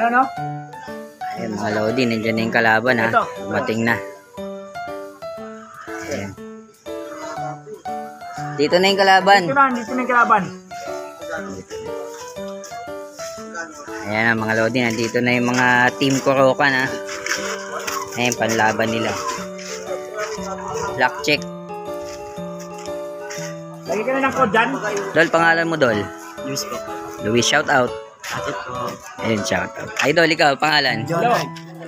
Ano? Ayun mga Lodi, nandiyan na yung kalaban ha. Dumating na. Ayan. Dito na yung kalaban. Dito na yung kalaban. Ayan mga Lodi, nandito na yung mga Team Corocan ha. Ayan, panlaban nila. Black check. Lagi ka na ng code dyan. Dol, pangalan mo Dol? Luis po. Luis, shout out. Bakit po? Ayun, shout out. Idol, ikaw, pangalan? Hello.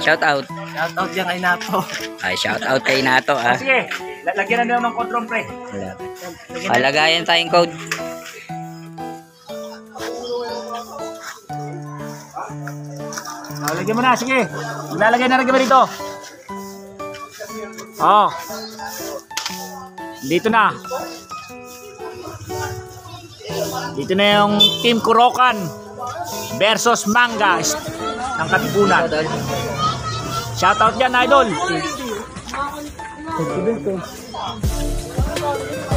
Shout out. Shout out yan kay Nato. Ay, shout out kay Nato ah. Sige, lagyan na daw ng code pre. Palagayan tayong code. Lagyan mo na, sige. Lalagay na rin kami dito. Oh. Dito na. Dito na yung Team Corocan versus Manga ng Katipunan. Shoutout dyan, Idol.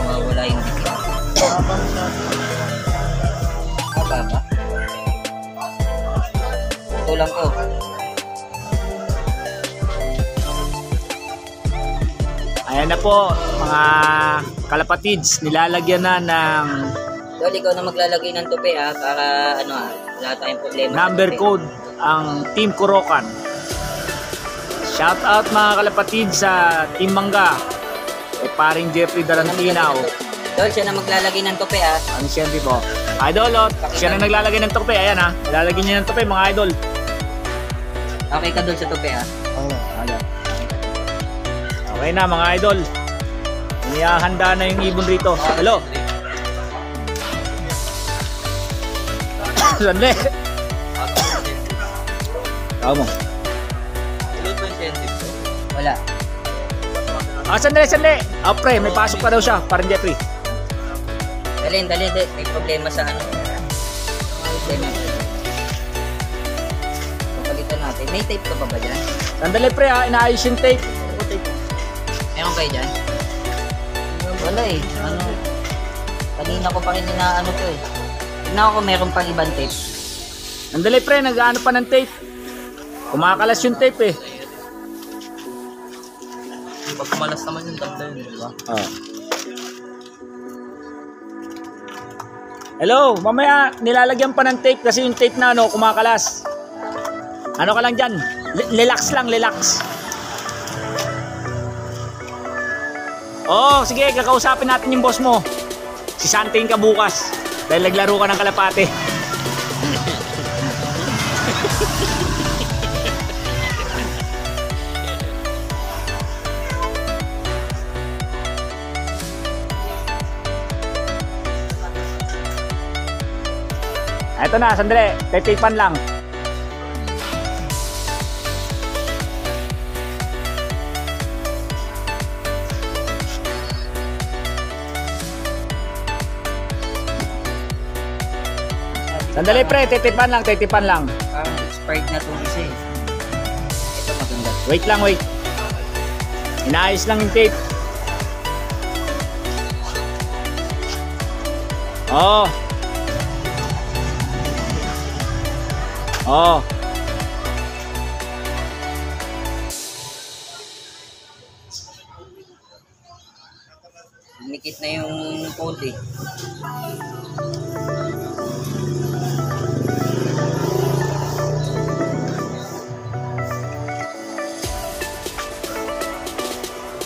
Mawala yung dikit. Apa ba? Ito lang ko. Ayan na po, mga kalapatids. Nilalagyan na ng Dol, ikaw na maglalagay ng tupi ah, para ano ah, wala tayong problema. number code ang Team Corocan. Shout out mga kalapatid sa Team Mangga. Paring Jeffrey Darantinaw. Dol, siya na maglalagay ng tupi ah. Ano siya po? Idol, siya na naglalagay ng tupi. Ayan ha, nilalagay niya ng tupi mga idol. Okay ka Dol sa tupi ah. Okay na mga idol. Inihahanda na yung ibon rito. Hello. Sandali. Tao mo. Wala. Sandali. Pre, may pasok pa daw siya. Parang Jeffrey. Dali. May problema sa ano. Papalitan natin. May tape ka pa ba dyan? Sandali pre ha, inaayos yung tape. Meron kayo dyan? Wala eh. Ano? Kanina ko pa rin inaano to eh. Tignan ko kung meron pang ibang tape. Sandali pre, nag-ano pa ng tape. Kumakalas yung tape eh. Pag kumalas naman yung tabla yun, di ba? Hello, mamaya nilalagyan pa ng tape kasi yung tape na ano, kumakalas. Ano ka lang dyan? Relax lang, relax. Oh, sige, kakausapin natin yung boss mo. Si Santing ka bukas. Dahil naglaro ka ng kalapate. Ito na, sandali. Tetipan lang. Sandali pre, tetipan lang. Parang expired na itong isa eh. Ito maganda. Wait lang. Inaayos lang yung tape. Oh. Nikit na yung code eh.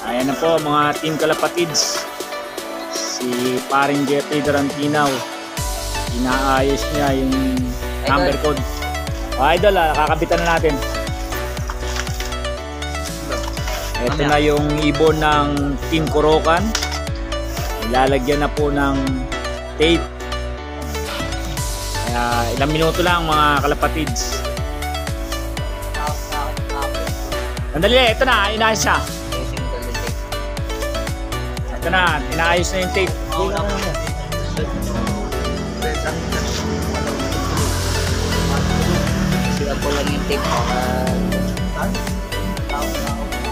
Ayan na po mga Team Kalapatids. Si paring Jeffrey Darantinaw. Inaayos niya yung number code. Idol, kakabitan na natin. Ito na yung ibon ng Team Corocan. Ilalagyan na po ng tape. Kaya ilang minuto lang mga kalapatids. Sandali, ito na, inaayos siya. Ito na, inaayos na yung tape. Sila po lang yung tape.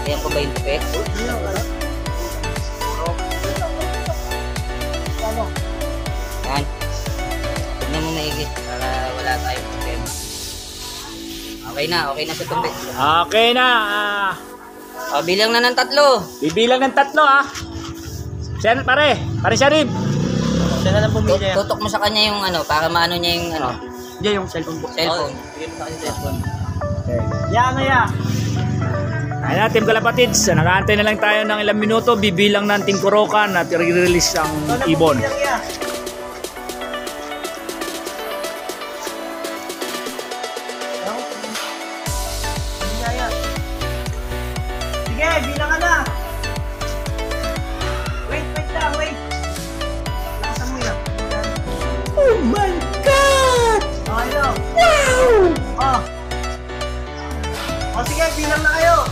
Ayan po ba yung tape? Yan. Tignan mo maigit para wala tayong problema. Okay na sa tumbi. Okay na. O, bilang na ng 3. Bibilang ng 3 Siya pare Sharif. Siya na lang pumili. Tutok mo sa kanya yung ano, para maano niya yung ano, Hindi, yung cellphone po. cellphone. Bigyan mo sa kanya cellphone. Okay. Yan na yan. Ayun na, Team Kalapatids. Nakaantay na lang tayo ng ilang minuto. Bibilang ng Team Kurokan at i-release ang ibon. Sige, bilang ka na. Wait lang, wait. Lakasan mo yan. Oh my God! Okay na. Wow! O sige, bilang na kayo.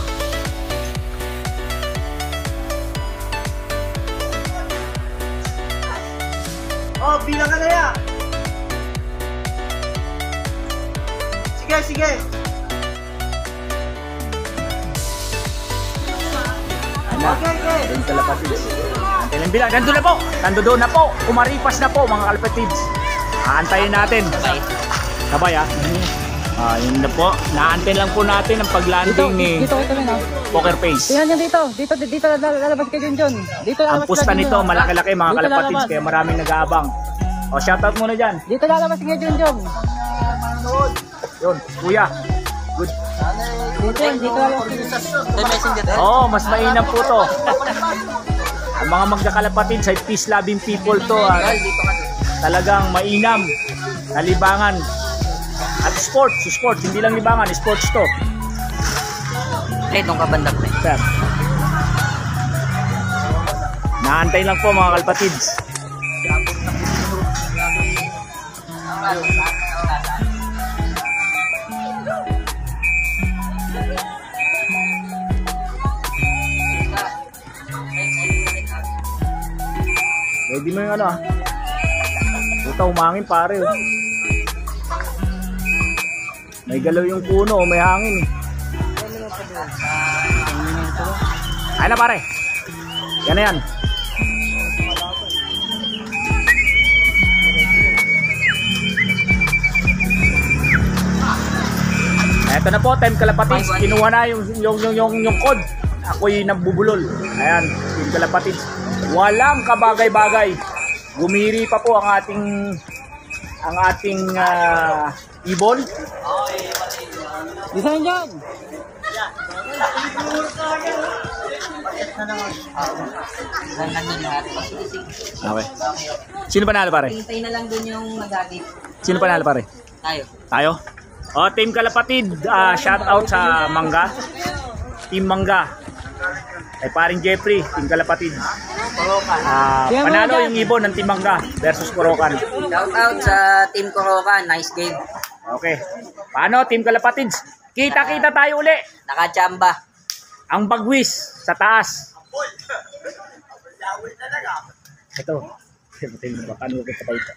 Bilang ka na yan. Sige. Ano? Team Kalapatids. Antay lang bilang. Nandun na po. Kumaripas na po mga Kalapatids. Aantayin natin. Sabay yun na po. Naantay lang po natin ang paglanding ni Poker Face. Tingnan nyo dito lalabas kayo John. Dito Ang lalabas pusta kayo nito, John. malaki-laki mga Dito Kalapatids, lalabas. kaya maraming nag-aabang. O, shoutout muna dyan. Dito lalabas kayo John. Yun, kuya. Good. Dito lalabas kayo. Messenger. Oo, mas mainam po to. Ang mga magkakalapatids ay peace-loving people to. Talagang mainam. Nalibangan. At sports, hindi lang libangan, sports to. Itong kabandak na. Sir. Naantay lang po mga kalapatids. Ready mo yung ano Puta, umangin pare. May galaw yung puno, may hangin Ay na pare. Yan na yan. Eto na po, Team Kalapatids. Kinuha na yung code. Ako'y nabubulol. Ayan, Team Kalapatids. Walang kabagay-bagay. Gumiri pa po ang ating ibon. Isa yan dyan. Okay. Sino panalo pare? Hintay na lang dun yung nagagit. Sino panalo pare? Tayo? O, Team Kalapatid, shout out sa Mangga. Team Mangga. Ay paring Jeffrey, Team Kalapatid. Panalo yung ibon ng Team Mangga versus Kurokan. Shout out sa Team Kurokan, nice game. Okay. Paano, Team Kalapatids? Kita-kita tayo uli. Nakachamba. Ang bagwis sa taas. Ito. Tingnan mo, paano ko ito?